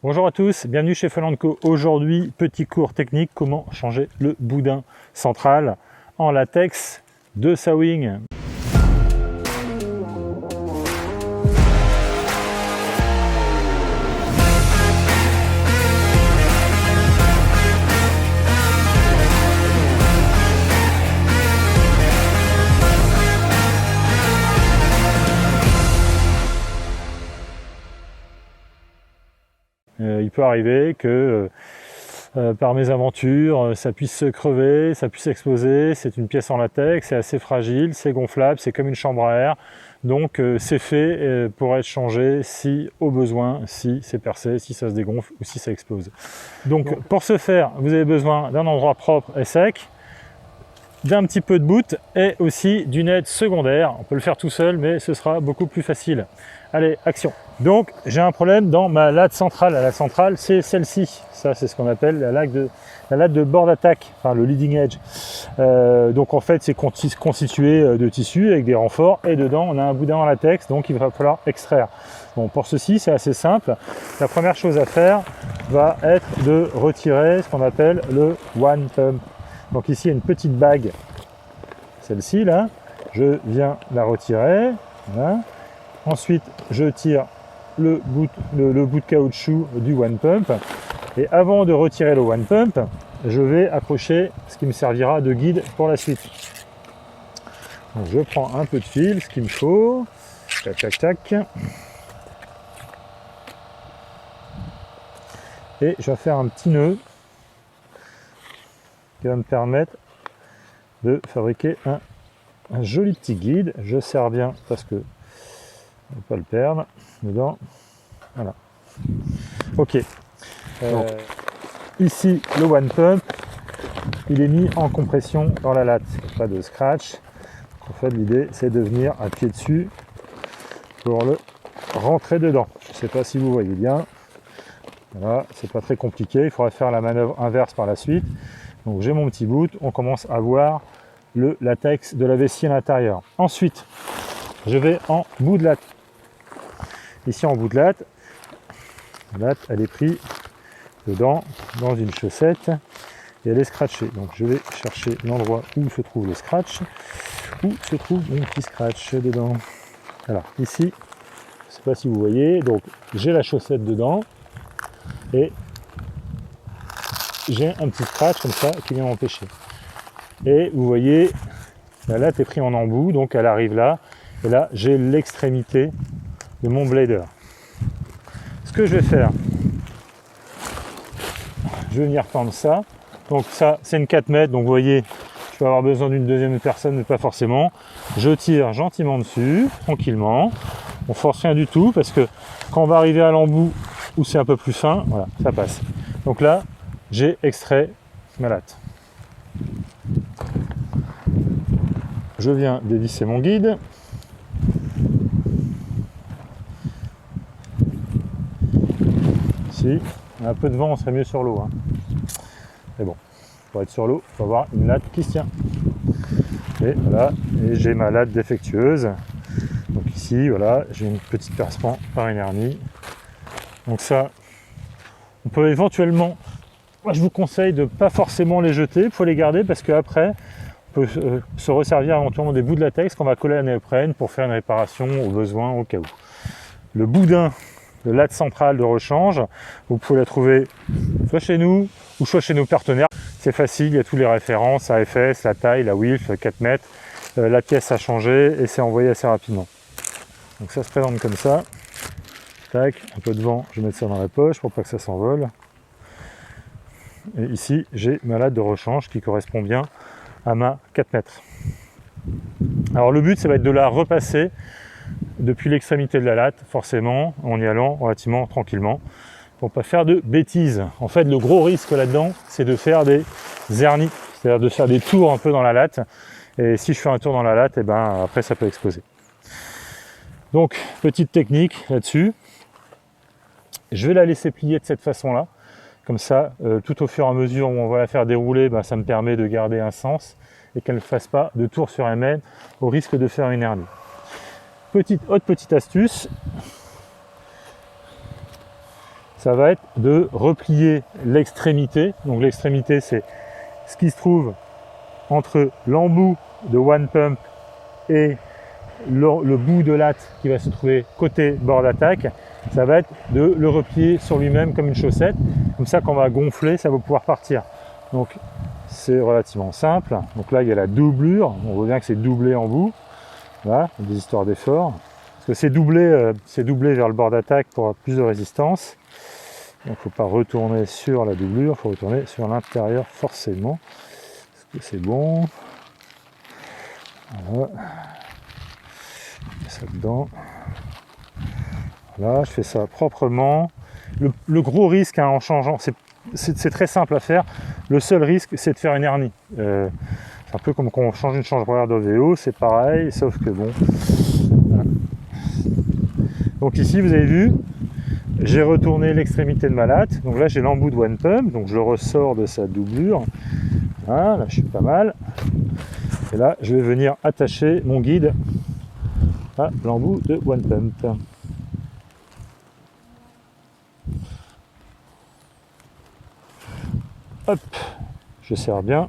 Bonjour à tous, bienvenue chez Fun & Co. Aujourd'hui, petit cours technique, comment changer le boudin central en latex de Sawing. Il peut arriver que par mésaventures, ça puisse se crever, ça puisse exploser. C'est une pièce en latex, c'est assez fragile, c'est gonflable, c'est comme une chambre à air. Donc c'est fait pour être changé si au besoin, si c'est percé, si ça se dégonfle ou si ça explose. Donc pour ce faire, vous avez besoin d'un endroit propre et sec, d'un petit peu de bout et aussi d'une aide secondaire. On peut le faire tout seul, mais ce sera beaucoup plus facile. Allez, action! Donc j'ai un problème dans ma latte centrale. La latte centrale, c'est celle-ci. Ça, c'est ce qu'on appelle la latte de bord d'attaque, enfin le leading edge. Donc en fait, c'est constitué de tissu avec des renforts et dedans, on a un boudin en latex, donc il va falloir extraire. Bon, pour ceci, c'est assez simple. La première chose à faire va être de retirer ce qu'on appelle le one pump. Donc ici, il y a une petite bague, celle-ci là. Je viens la retirer. Voilà. Ensuite, je tire le bout de caoutchouc du one pump. Et avant de retirer le one pump, je vais accrocher ce qui me servira de guide pour la suite. Donc je prends un peu de fil, ce qu'il me faut. Tac, tac, tac. Et je vais faire un petit nœud qui va me permettre de fabriquer un joli petit guide. Je serre bien parce que ne pas le perdre dedans. Voilà. Ok. Donc, ici, le one pump, il est mis en compression dans la latte. Pas de scratch. En fait, l'idée, c'est de venir appuyer dessus pour le rentrer dedans. Je ne sais pas si vous voyez bien. Voilà, c'est pas très compliqué. Il faudra faire la manœuvre inverse par la suite. Donc, j'ai mon petit bout. On commence à voir le latex de la vessie à l'intérieur. Ensuite, je vais en bout de latte. Ici en bout de latte, la latte elle est prise dedans dans une chaussette et elle est scratchée. Donc je vais chercher l'endroit où se trouve le scratch, où se trouve mon petit scratch dedans. Alors ici, je ne sais pas si vous voyez, donc j'ai la chaussette dedans et j'ai un petit scratch comme ça qui vient m'empêcher. Et vous voyez, la latte est prise en embout, donc elle arrive là, et là j'ai l'extrémité de mon blader. Ce que je vais faire, je vais venir prendre ça. Donc ça, c'est une 4 mètres, donc vous voyez, je vais avoir besoin d'une deuxième personne, mais pas forcément. Je tire gentiment dessus, tranquillement. On force rien du tout, parce que quand on va arriver à l'embout, où c'est un peu plus fin, voilà, ça passe. Donc là, j'ai extrait ma latte. Je viens dévisser mon guide. Ici, un peu de vent, on serait mieux sur l'eau. Hein. Mais bon, pour être sur l'eau, il faut avoir une latte qui se tient. Et voilà, et j'ai ma latte défectueuse. Donc ici, voilà, j'ai une petite percement par une hernie. Donc ça, on peut éventuellement, moi je vous conseille de ne pas forcément les jeter, il faut les garder parce qu'après, on peut se resservir éventuellement des bouts de latex qu'on va coller à la néoprène pour faire une réparation au besoin, au cas où. Le boudin de latte centrale de rechange, vous pouvez la trouver soit chez nous ou soit chez nos partenaires. C'est facile, il y a tous les références, AFS, la taille, la width, 4 mètres, la pièce a changé et c'est envoyé assez rapidement. Donc ça se présente comme ça. Tac, un peu de vent, je vais mettre ça dans la poche pour pas que ça s'envole. Et ici, j'ai ma latte de rechange qui correspond bien à ma 4 mètres. Alors le but, ça va être de la repasser depuis l'extrémité de la latte, forcément, en y allant relativement tranquillement, pour ne pas faire de bêtises. En fait, le gros risque là-dedans, c'est de faire des hernies, c'est-à-dire de faire des tours un peu dans la latte. Et si je fais un tour dans la latte, et ben après ça peut exploser. Donc, petite technique là-dessus. Je vais la laisser plier de cette façon-là. Comme ça, tout au fur et à mesure où on va la faire dérouler, ben, ça me permet de garder un sens et qu'elle ne fasse pas de tour sur elle-même au risque de faire une hernie. Autre petite astuce, ça va être de replier l'extrémité. Donc l'extrémité, c'est ce qui se trouve entre l'embout de One Pump et le bout de latte qui va se trouver côté bord d'attaque. Ça va être de le replier sur lui-même comme une chaussette. Comme ça, quand on va gonfler, ça va pouvoir partir. Donc c'est relativement simple. Donc là, il y a la doublure. On voit bien que c'est doublé en bout. Voilà, des histoires d'effort. Parce que c'est doublé vers le bord d'attaque pour avoir plus de résistance. Donc il ne faut pas retourner sur la doublure, il faut retourner sur l'intérieur forcément. Est-ce que c'est bon? Voilà. Je mets ça dedans. Voilà, je fais ça proprement. Le gros risque en changeant, c'est très simple à faire. Le seul risque, c'est de faire une hernie. C'est un peu comme quand on change une change-brouillard d'OVO, c'est pareil, sauf que bon. Voilà. Donc ici, vous avez vu, j'ai retourné l'extrémité de ma latte. Donc là, j'ai l'embout de One Pump, donc je le ressors de sa doublure. Voilà, là, je suis pas mal. Et là, je vais venir attacher mon guide à l'embout de One Pump. Hop, je serre bien.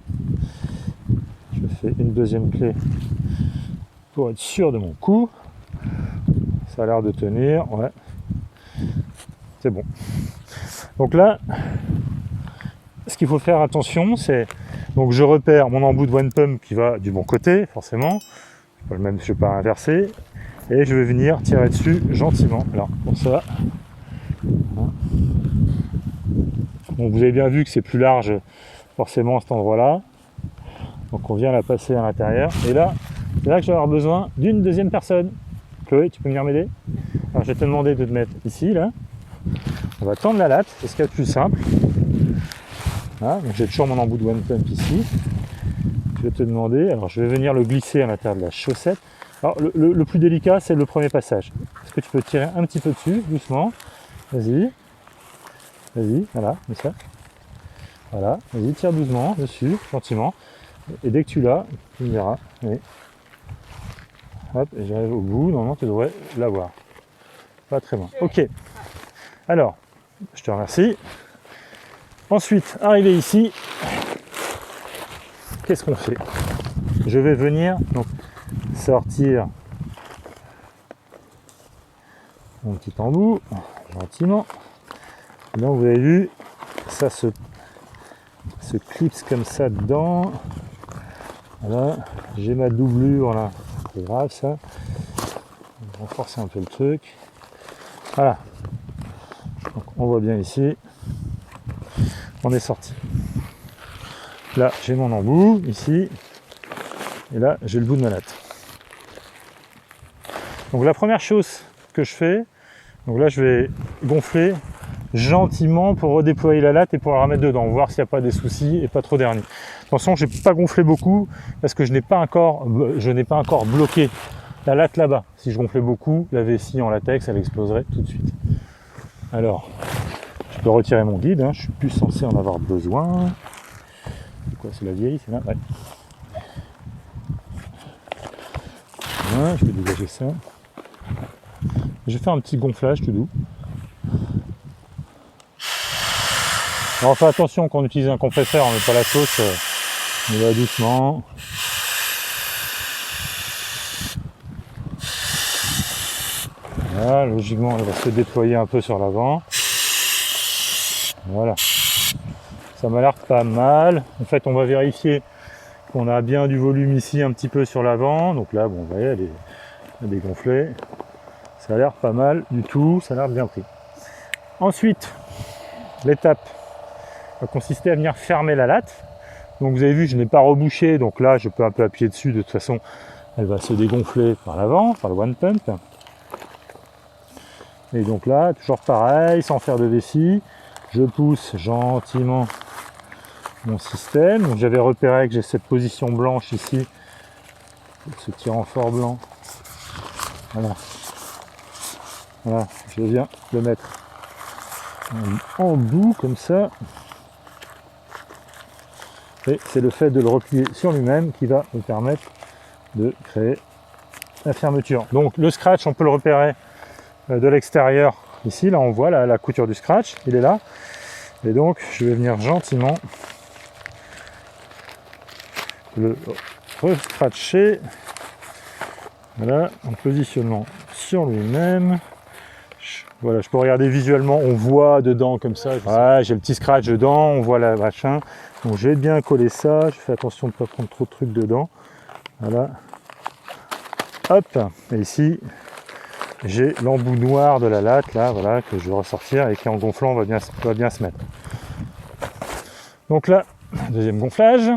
Je fais une deuxième clé pour être sûr de mon coup. Ça a l'air de tenir, ouais. C'est bon. Donc là, ce qu'il faut faire attention, c'est donc je repère mon embout de One Pump qui va du bon côté, forcément. Je ne vais pas inverser. Et je vais venir tirer dessus gentiment. Alors pour ça. Donc vous avez bien vu que c'est plus large forcément à cet endroit-là. Donc on vient la passer à l'intérieur. Et là, c'est là que je vais avoir besoin d'une deuxième personne. Chloé, tu peux venir m'aider? Alors je vais te demander de te mettre ici, là. On va tendre la latte, c'est ce qu'il y a de plus simple. Voilà, donc j'ai toujours mon embout de One Pump ici. Je vais te demander, alors je vais venir le glisser à l'intérieur de la chaussette. Alors le plus délicat, c'est le premier passage. Est-ce que tu peux tirer un petit peu dessus, doucement? Vas-y. Vas-y, voilà, mets ça. Voilà, vas-y, tire doucement dessus, gentiment. Et dès que tu l'as, tu me verras. Oui. Hop, et j'arrive au bout, normalement tu devrais l'avoir. Pas très loin. Ok. Alors, je te remercie. Ensuite, arrivé ici, qu'est-ce qu'on fait? Je vais venir donc sortir mon petit embout, gentiment. Donc vous avez vu, ça se clipse comme ça dedans. Voilà, j'ai ma doublure là, c'est grave ça. On va renforcer un peu le truc. Voilà. Donc on voit bien ici. On est sorti. Là j'ai mon embout ici. Et là j'ai le bout de ma latte. Donc la première chose que je fais, donc là je vais gonfler gentiment pour redéployer la latte et pour la remettre dedans, voir s'il n'y a pas des soucis et pas trop d'hernie. Attention, je n'ai pas gonflé beaucoup parce que je n'ai pas encore bloqué la latte là-bas. Si je gonflais beaucoup, la vessie en latex, elle exploserait tout de suite. Alors, je peux retirer mon guide, hein, je suis plus censé en avoir besoin. C'est quoi, c'est la vieille, c'est là? Ouais. Voilà, je vais dégager ça. Je vais faire un petit gonflage tout doux. Alors on fait attention quand on utilise un compresseur, on met pas la sauce, on y va doucement. Voilà, logiquement elle va se déployer un peu sur l'avant. Voilà. Ça m'a l'air pas mal. En fait on va vérifier qu'on a bien du volume ici un petit peu sur l'avant. Donc là bon vous voyez elle est dégonflée. Ça a l'air pas mal du tout, ça a l'air bien pris. Ensuite, l'étape va consister à venir fermer la latte. Donc vous avez vu, je n'ai pas rebouché, donc là je peux un peu appuyer dessus, de toute façon elle va se dégonfler par l'avant, par le One Pump. Et donc là, toujours pareil, sans faire de vessie, je pousse gentiment mon système. Donc j'avais repéré que j'ai cette position blanche ici, ce petit renfort blanc. Voilà. Voilà, je viens le mettre en bout comme ça. Et c'est le fait de le replier sur lui-même qui va me permettre de créer la fermeture. Donc le scratch, on peut le repérer de l'extérieur ici, là on voit la couture du scratch, il est là. Et donc je vais venir gentiment le re-scratcher. Voilà, en positionnement sur lui-même. Voilà, je peux regarder visuellement, on voit dedans comme ça. Voilà, j'ai le petit scratch dedans, on voit la machin. Donc je vais bien coller ça, je fais attention de ne pas prendre trop de trucs dedans. Voilà. Hop, et ici, j'ai l'embout noir de la latte, là, voilà, que je vais ressortir et qui en gonflant va bien se mettre. Donc là, deuxième gonflage.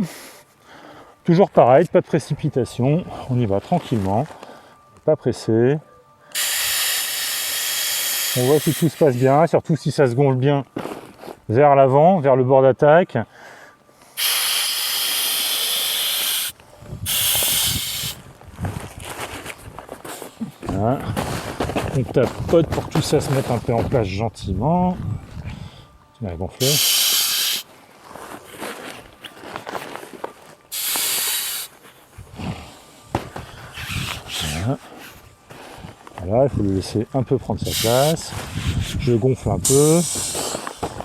Toujours pareil, pas de précipitation, on y va tranquillement, pas pressé. On voit si tout se passe bien, surtout si ça se gonfle bien vers l'avant, vers le bord d'attaque. Voilà. On tapote pour que tout ça se mette un peu en place gentiment. Tu m'as gonflé. Voilà. Voilà, il faut le laisser un peu prendre sa place. Je gonfle un peu.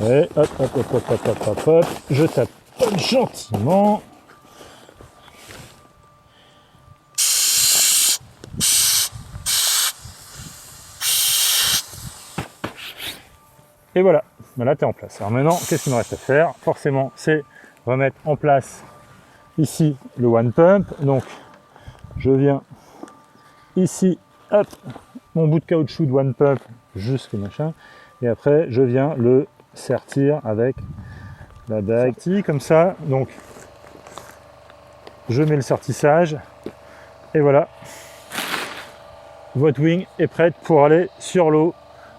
Et hop, hop, hop, hop, hop, hop, hop, hop. Je tapote gentiment. Et voilà, là tu es en place. Alors maintenant, qu'est-ce qu'il me reste à faire? Forcément, c'est remettre en place ici le one pump. Donc, je viens ici, hop, mon bout de caoutchouc de one pump jusqu'au machin. Et après, je viens le sertir avec la dague, comme ça. Donc, je mets le sertissage. Et voilà, votre wing est prête pour aller sur l'eau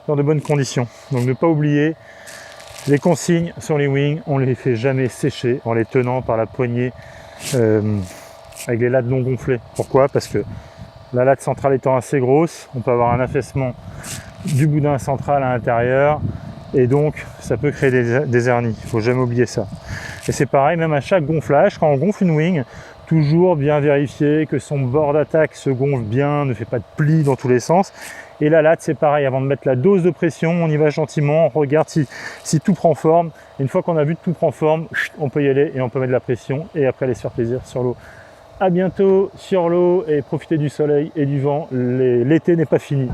dans de bonnes conditions. Donc ne pas oublier les consignes sur les wings, on ne les fait jamais sécher en les tenant par la poignée avec les lattes non gonflées. Pourquoi? Parce que la latte centrale étant assez grosse, on peut avoir un affaissement du boudin central à l'intérieur et donc ça peut créer des hernies. Il ne faut jamais oublier ça. Et c'est pareil, même à chaque gonflage, quand on gonfle une wing, toujours bien vérifier que son bord d'attaque se gonfle bien, ne fait pas de plis dans tous les sens. Et la latte, c'est pareil, avant de mettre la dose de pression, on y va gentiment, on regarde si tout prend forme. Et une fois qu'on a vu que tout prend forme, on peut y aller et on peut mettre de la pression et après aller se faire plaisir sur l'eau. À bientôt sur l'eau et profitez du soleil et du vent, l'été n'est pas fini.